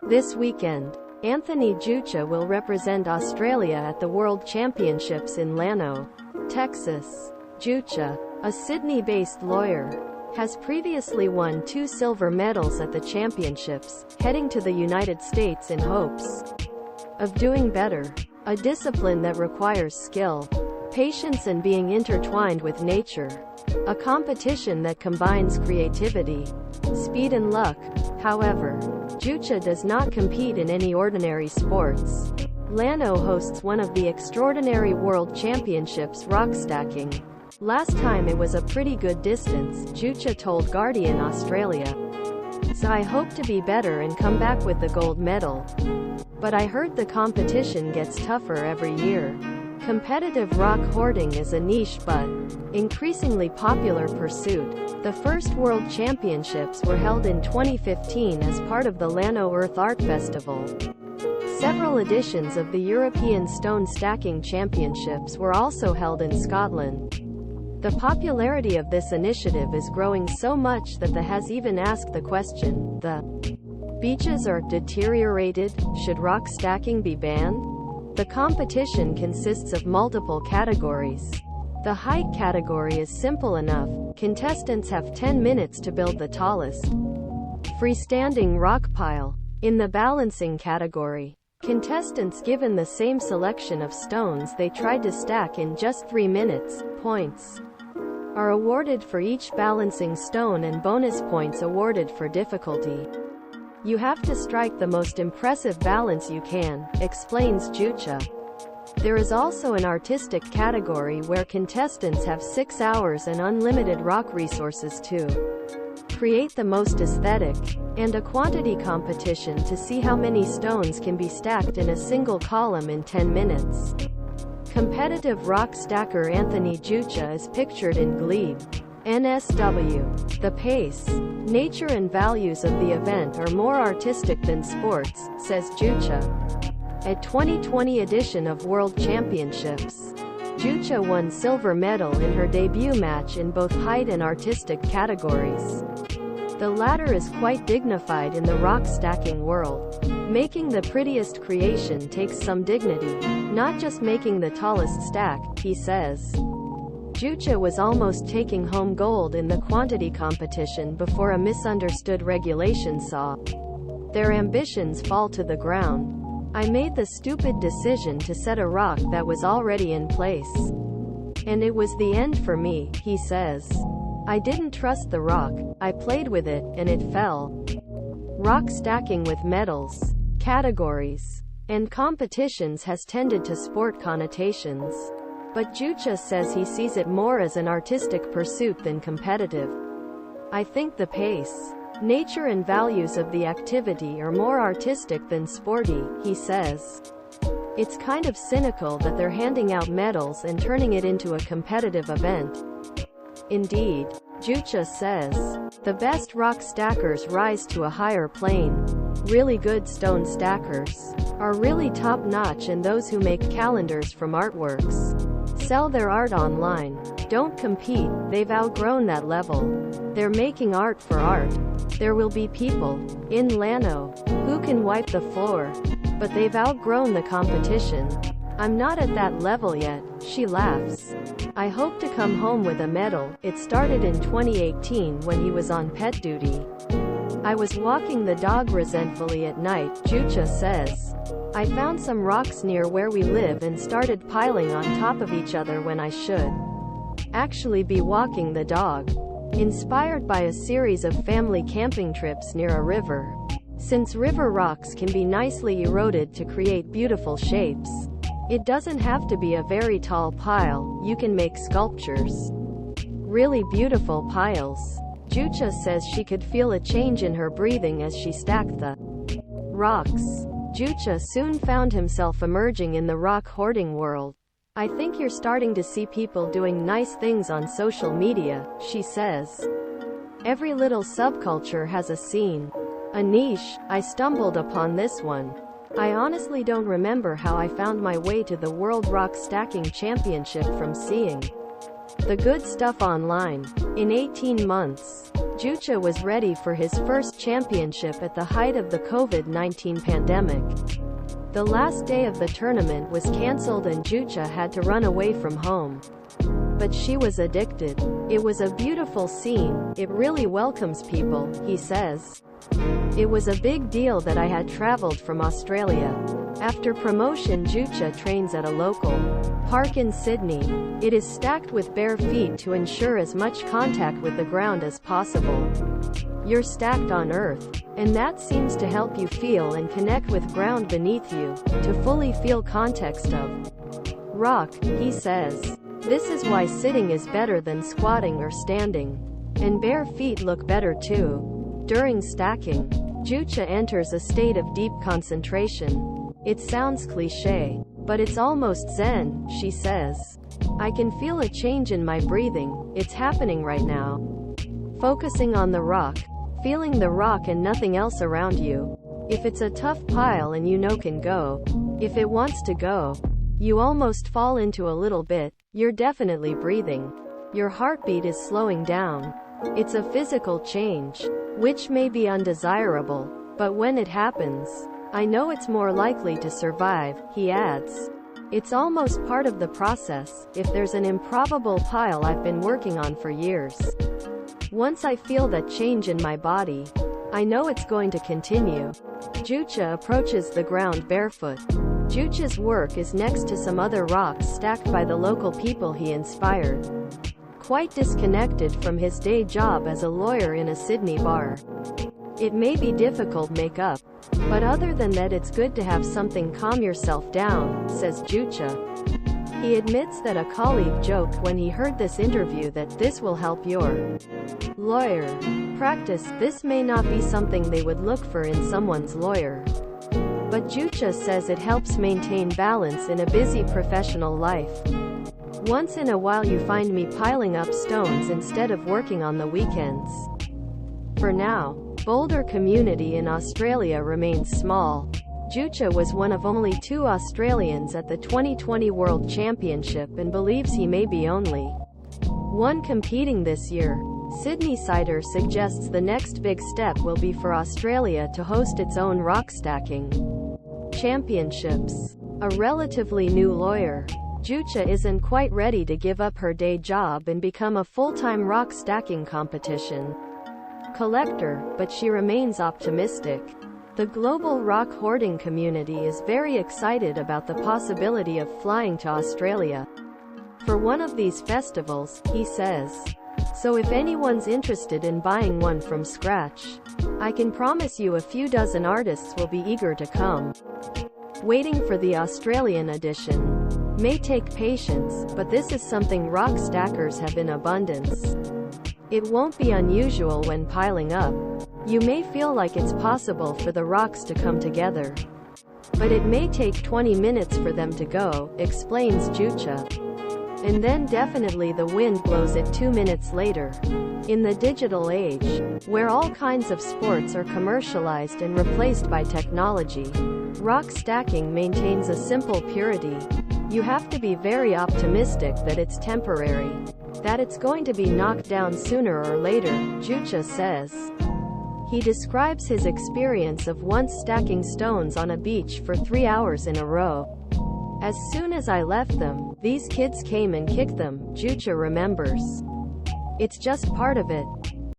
This weekend, Anthony Jucha will represent Australia at the World Championships in Llano, Texas. Jucha, a Sydney-based lawyer, has previously won 2 silver medals at the championships, heading to the United States in hopes of doing better. A discipline that requires skill, patience and being intertwined with nature. A competition that combines creativity, speed and luck. However, Jucha does not compete in any ordinary sports. Llano hosts one of the extraordinary World Championships rock stacking. Last time it was a pretty good distance, Jucha told Guardian Australia. So I hope to be better and come back with the gold medal. But I heard the competition gets tougher every year. Competitive rock hoarding is a niche but increasingly popular pursuit. The first World Championships were held in 2015 as part of the Llano Earth Art Festival. Several editions of the European Stone Stacking Championships were also held in Scotland. The popularity of this initiative is growing so much that The has even asked the question, the beaches are deteriorated, should rock stacking be banned? The competition consists of multiple categories. The height category is simple enough. Contestants have 10 minutes to build the tallest freestanding rock pile. In the balancing category, contestants given the same selection of stones they tried to stack in just 3 minutes. Points are awarded for each balancing stone and bonus points awarded for difficulty. You have to strike the most impressive balance you can, explains Jucha. There is also an artistic category where contestants have 6 hours and unlimited rock resources to create the most aesthetic, and a quantity competition to see how many stones can be stacked in a single column in 10 minutes. Competitive rock stacker Anthony Jucha is pictured in Glebe, NSW. The pace, nature and values of the event are more artistic than sports, says Jucha. At 2020 edition of World Championships, Jucha won silver medal in her debut match in both height and artistic categories. The latter is quite dignified in the rock stacking world. Making the prettiest creation takes some dignity, not just making the tallest stack, he says. Jucha was almost taking home gold in the quantity competition before a misunderstood regulation saw their ambitions fall to the ground. I made the stupid decision to set a rock that was already in place. And it was the end for me, he says. I didn't trust the rock, I played with it, and it fell. Rock stacking with medals, categories, and competitions has tended to sport connotations. But Jucha says he sees it more as an artistic pursuit than competitive. I think the pace, nature and values of the activity are more artistic than sporty, he says. It's kind of cynical that they're handing out medals and turning it into a competitive event. Indeed, Jucha says, the best rock stackers rise to a higher plane. Really good stone stackers are really top-notch, and those who make calendars from artworks sell their art online don't compete, they've outgrown that level. They're making art for art. There will be people in Llano who can wipe the floor, but they've outgrown the competition. I'm not at that level yet, she laughs. I hope to come home with a medal. It started in 2018 when he was on pet duty. I was walking the dog resentfully at night, Jucha says. I found some rocks near where we live and started piling on top of each other when I should actually be walking the dog. Inspired by a series of family camping trips near a river. Since river rocks can be nicely eroded to create beautiful shapes, it doesn't have to be a very tall pile, you can make sculptures. Really beautiful piles. Jucha says she could feel a change in her breathing as she stacked the rocks. Jucha soon found himself emerging in the rock hoarding world. I think you're starting to see people doing nice things on social media, she says. Every little subculture has a scene. A niche. I stumbled upon this one. I honestly don't remember how I found my way to the World Rock Stacking Championship from seeing The good stuff online. In 18 months, Jucha was ready for his first championship at the height of the COVID-19 pandemic. The last day of the tournament was cancelled and Jucha had to run away from home. But she was addicted. It was a beautiful scene, it really welcomes people, he says. It was a big deal that I had traveled from Australia. After promotion, Jucha trains at a local park in Sydney. It is stacked with bare feet to ensure as much contact with the ground as possible. You're stacked on earth, and that seems to help you feel and connect with ground beneath you, to fully feel context of rock, he says. This is why sitting is better than squatting or standing. And bare feet look better too. During stacking, Jucha enters a state of deep concentration. It sounds cliché, but it's almost zen, she says. I can feel a change in my breathing, it's happening right now. Focusing on the rock, feeling the rock and nothing else around you. If it's a tough pile and you know can go, if it wants to go, you almost fall into a little bit, you're definitely breathing. Your heartbeat is slowing down. It's a physical change, which may be undesirable, but when it happens, I know it's more likely to survive, he adds. It's almost part of the process, if there's an improbable pile I've been working on for years. Once I feel that change in my body, I know it's going to continue. Jucha approaches the ground barefoot. Jucha's work is next to some other rocks stacked by the local people he inspired. Quite disconnected from his day job as a lawyer in a Sydney bar. It may be difficult to make up, but other than that it's good to have something calm yourself down, says Jucha. He admits that a colleague joked when he heard this interview that this will help your lawyer practice. This may not be something they would look for in someone's lawyer. But Jucha says it helps maintain balance in a busy professional life. Once in a while you find me piling up stones instead of working on the weekends. For now, boulder community in Australia remains small. Jucha was one of only 2 Australians at the 2020 World Championship and believes he may be only one competing this year. Sydney Sider suggests the next big step will be for Australia to host its own rock stacking championships. A relatively new lawyer, Jucha isn't quite ready to give up her day job and become a full-time rock stacking competition collector, but she remains optimistic. The global rock hoarding community is very excited about the possibility of flying to Australia for one of these festivals, he says. So if anyone's interested in buying one from scratch, I can promise you a few dozen artists will be eager to come. Waiting for the Australian edition may take patience, but this is something rock stackers have in abundance. It won't be unusual when piling up. You may feel like it's possible for the rocks to come together, but it may take 20 minutes for them to go, explains Jucha. And then definitely the wind blows it 2 minutes later. In the digital age, where all kinds of sports are commercialized and replaced by technology, rock stacking maintains a simple purity. You have to be very optimistic that it's temporary, that it's going to be knocked down sooner or later, Jucha says. He describes his experience of once stacking stones on a beach for 3 hours in a row. As soon as I left them, these kids came and kicked them, Jucha remembers. It's just part of it.